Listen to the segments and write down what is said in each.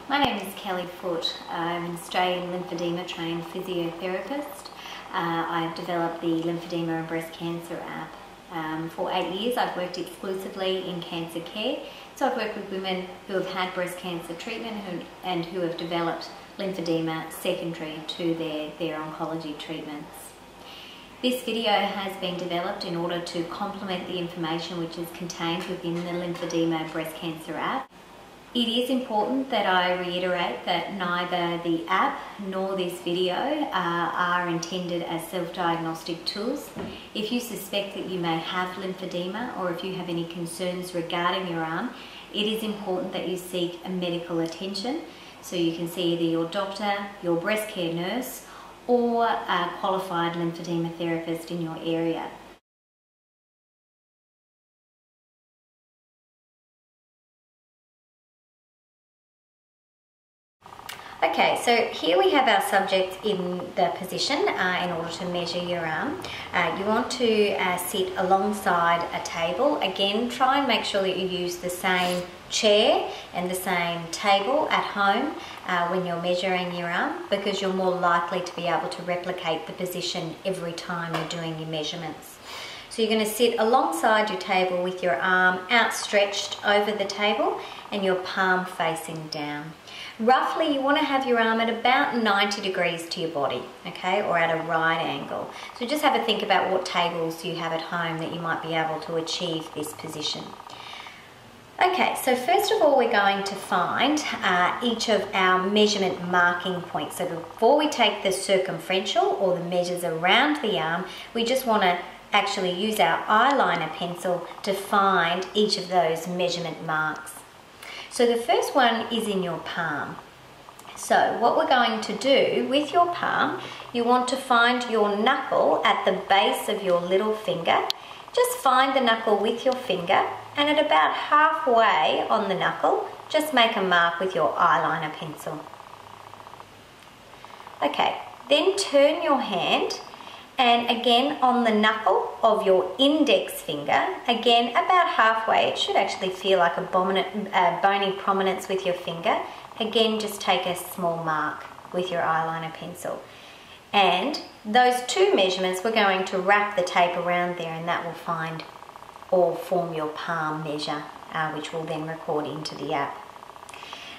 My name is Kelly Foote. I'm an Australian lymphedema trained physiotherapist. I've developed the Lymphoedema Breast Cancer App. For 8 years I've worked exclusively in cancer care. So I've worked with women who have had breast cancer treatment and who have developed lymphedema secondary to their oncology treatments. This video has been developed in order to complement the information which is contained within the Lymphoedema Breast Cancer App. It is important that I reiterate that neither the app nor this video are intended as self-diagnostic tools. If you suspect that you may have lymphedema or if you have any concerns regarding your arm, it is important that you seek a medical attention so you can see either your doctor, your breast care nurse, or a qualified lymphedema therapist in your area. Okay, so here we have our subject in the position in order to measure your arm. You want to sit alongside a table. Again, try and make sure that you use the same chair and the same table at home when you're measuring your arm, because you're more likely to be able to replicate the position every time you're doing your measurements. So you're going to sit alongside your table with your arm outstretched over the table and your palm facing down. Roughly, you want to have your arm at about 90 degrees to your body, okay, or at a right angle. So just have a think about what tables you have at home that you might be able to achieve this position. Okay, so first of all, we're going to find each of our measurement marking points. So before we take the circumferential or the measures around the arm, we just want to actually use our eyeliner pencil to find each of those measurement marks. So the first one is in your palm. So what we're going to do with your palm, you want to find your knuckle at the base of your little finger. Just find the knuckle with your finger, and at about halfway on the knuckle, just make a mark with your eyeliner pencil. Okay, then turn your hand, and again on the knuckle of your index finger, again about halfway, it should actually feel like a bony prominence with your finger. Again, just take a small mark with your eyeliner pencil. And those two measurements, we're going to wrap the tape around there, and that will form your palm measure, which we'll then record into the app.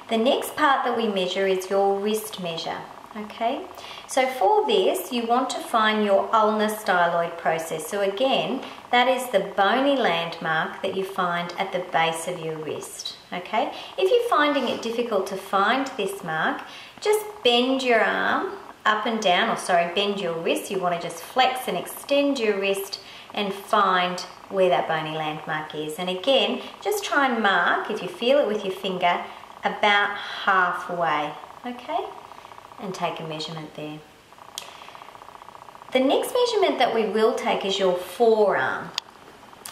The next part that we measure is your wrist measure. Okay, so for this you want to find your ulnar styloid process. So again, that is the bony landmark that you find at the base of your wrist. Okay, if you're finding it difficult to find this mark, just bend your arm up and down, bend your wrist. You want to just flex and extend your wrist and find where that bony landmark is. And again, just try and mark, if you feel it with your finger, about halfway. Okay, and take a measurement there. The next measurement that we will take is your forearm.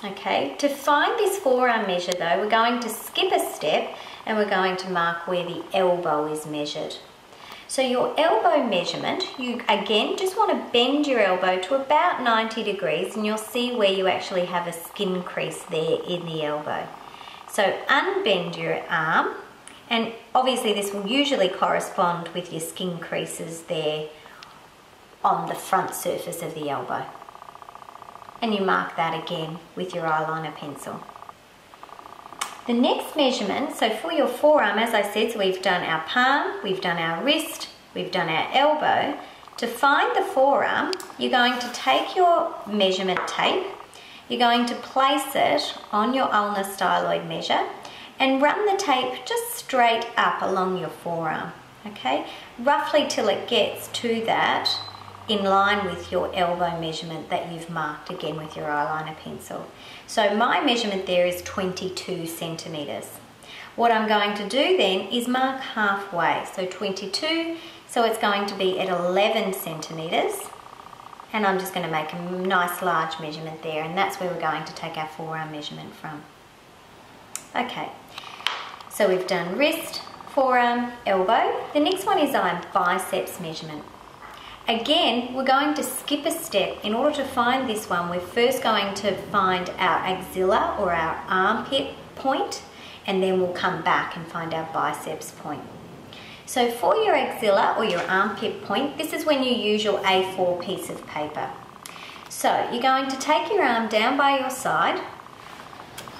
Okay, to find this forearm measure though, we're going to skip a step and we're going to mark where the elbow is measured. So your elbow measurement, you again just want to bend your elbow to about 90 degrees, and you'll see where you actually have a skin crease there in the elbow. So unbend your arm, and obviously this will usually correspond with your skin creases there on the front surface of the elbow. And you mark that again with your eyeliner pencil. The next measurement, so for your forearm, as I said, so we've done our palm, we've done our wrist, we've done our elbow. To find the forearm, you're going to take your measurement tape, you're going to place it on your ulnar styloid measure, and run the tape just straight up along your forearm, okay? Roughly till it gets to that, in line with your elbow measurement that you've marked again with your eyeliner pencil. So my measurement there is 22 centimetres. What I'm going to do then is mark halfway, so 22, so it's going to be at 11 centimetres, and I'm just going to make a nice large measurement there, and that's where we're going to take our forearm measurement from. Okay, so we've done wrist, forearm, elbow. The next one is our biceps measurement. Again, we're going to skip a step. In order to find this one, we're first going to find our axilla or our armpit point, and then we'll come back and find our biceps point. So for your axilla or your armpit point, this is when you use your A4 piece of paper. So you're going to take your arm down by your side,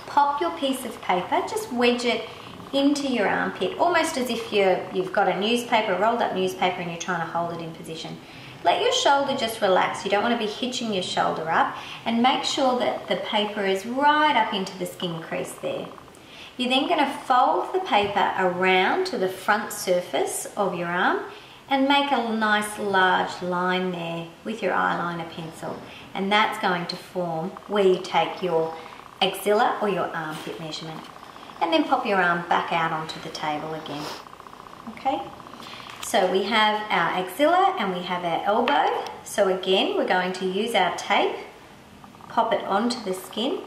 pop your piece of paper, just wedge it into your armpit, almost as if you've got a newspaper, a rolled up newspaper, and you're trying to hold it in position. Let your shoulder just relax. You don't want to be hitching your shoulder up, and make sure that the paper is right up into the skin crease there. You're then going to fold the paper around to the front surface of your arm and make a nice large line there with your eyeliner pencil, and that's going to form where you take your axilla or your armpit measurement, and then pop your arm back out onto the table again. Okay, so we have our axilla and we have our elbow. So again, we're going to use our tape, pop it onto the skin,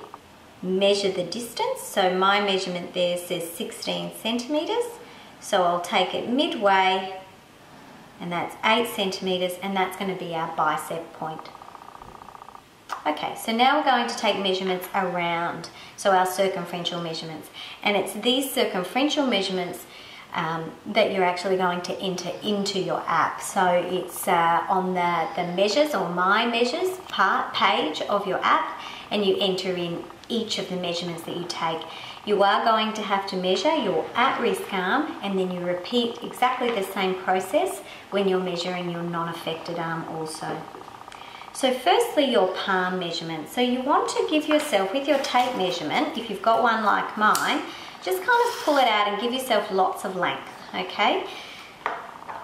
measure the distance. So my measurement there says 16 centimeters. So I'll take it midway, and that's 8 centimeters, and that's going to be our bicep point. Okay, so now we're going to take measurements around, so our circumferential measurements. And it's these circumferential measurements that you're actually going to enter into your app. So it's on the measures or my measures page of your app, and you enter in each of the measurements that you take. You are going to have to measure your at-risk arm, and then you repeat exactly the same process when you're measuring your non-affected arm also. So firstly, your palm measurement. So you want to give yourself, with your tape measurement, if you've got one like mine, just kind of pull it out and give yourself lots of length, okay?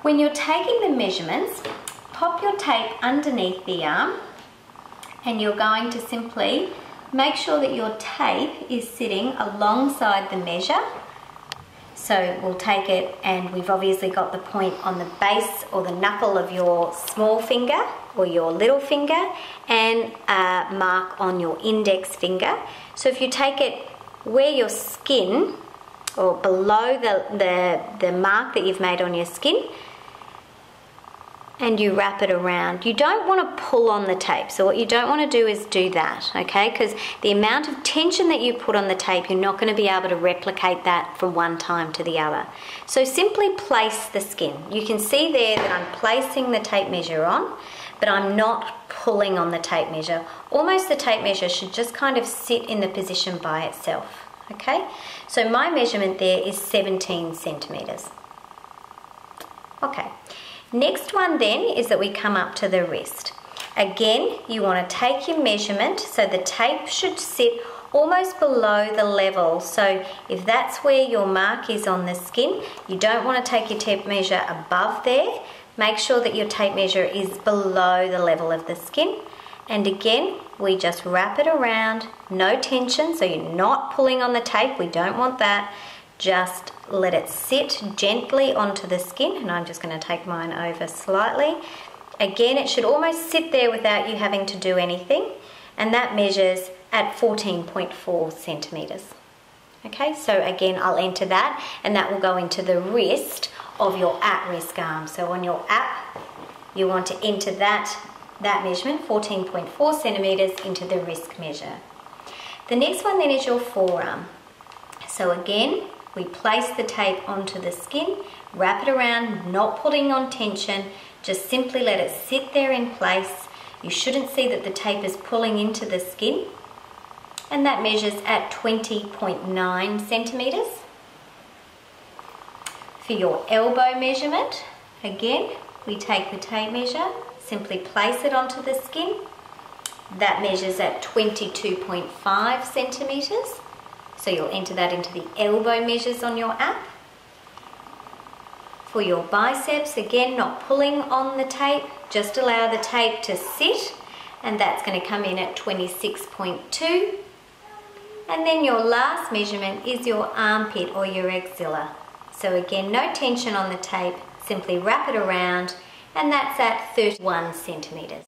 When you're taking the measurements, pop your tape underneath the arm, and you're going to simply make sure that your tape is sitting alongside the measure. So we'll take it, and we've obviously got the point on the base or the knuckle of your small finger or your little finger, and a mark on your index finger. So if you take it where your skin, or below the mark that you've made on your skin, and you wrap it around. You don't want to pull on the tape. So what you don't want to do is do that, okay? Because the amount of tension that you put on the tape, you're not going to be able to replicate that from one time to the other. So simply place the skin. You can see there that I'm placing the tape measure on, but I'm not pulling on the tape measure. Almost the tape measure should just kind of sit in the position by itself, okay? So my measurement there is 17 centimeters. Okay. Next one then is that we come up to the wrist. Again, you want to take your measurement, so the tape should sit almost below the level. So if that's where your mark is on the skin, you don't want to take your tape measure above there. Make sure that your tape measure is below the level of the skin. And again, we just wrap it around, no tension, so you're not pulling on the tape, we don't want that. Just let it sit gently onto the skin, and I'm just going to take mine over slightly. Again, it should almost sit there without you having to do anything, and that measures at 14.4 centimeters. Okay, so again, I'll enter that, and that will go into the wrist of your at-risk arm. So on your app, you want to enter that measurement, 14.4 centimeters, into the wrist measure. The next one then is your forearm. So again, we place the tape onto the skin, wrap it around, not putting on tension, just simply let it sit there in place. You shouldn't see that the tape is pulling into the skin, and that measures at 20.9 centimeters. For your elbow measurement, again, we take the tape measure, simply place it onto the skin. That measures at 22.5 centimeters. So you'll enter that into the elbow measures on your app. For your biceps, again, not pulling on the tape, just allow the tape to sit, and that's going to come in at 26.2. And then your last measurement is your armpit or your axilla. So again, no tension on the tape, simply wrap it around, and that's at 31 centimeters.